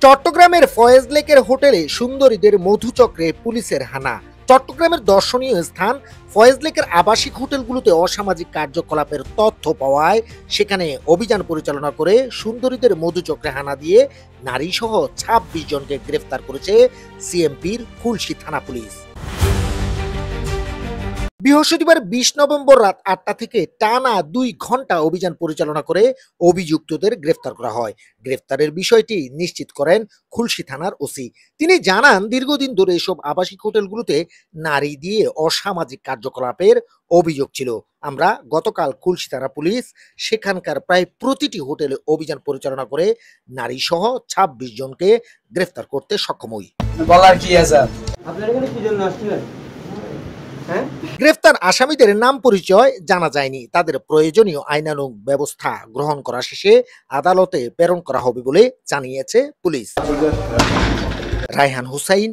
চট্টগ্রামের ফয়েজ লেকের হোটেলে সুন্দরীদের মধুচক্রে পুলিশের হানা। চট্টগ্রামের দর্শনীয় স্থান ফয়েজ লেকের আবাসিক হোটেলগুলোতে অসামাজিক কার্যকলাপের তথ্য পাওয়ায় সেখানে অভিযান পরিচালনা করে সুন্দরীদের মধুচক্রে হানা দিয়ে নারী সহ ২৬ জনকে গ্রেফতার করেছে সিএমপির খুলশী থানা পুলিশ। বৃহস্পতিবার ২০ নভেম্বর রাত ৮টা থেকে টানা ২ ঘন্টা অভিযান পরিচালনা করে অভিযুক্তদের গ্রেফতার করা হয়। গ্রেফতারের বিষয়টি নিশ্চিত করেন খুলশী থানার ওসি। তিনি জানান, দীর্ঘদিন ধরে এসব আবাসিক হোটেলগুলোতে নারী দিয়ে অসামাজিক কার্যকলাপের অভিযোগ ছিল। আমরা গতকাল খুলশী থানা পুলিশ সেখানকার প্রায় প্রতিটি হোটেলে অভিযান পরিচালনা করে নারী সহ ২৬ জনকে গ্রেফতার করতে সক্ষম হই। বলার কি আছে? আপনারা এখানে কি জন্য আসছিলেন? গ্রেফতার আসামিদের নাম পরিচয় জানা যায়নি। তাদের প্রয়োজনীয় আইনানুগ ব্যবস্থা গ্রহণ করা শেষে আদালতে প্রেরণ করা হবে বলে জানিয়েছে পুলিশ। রায়হান হুসাইন,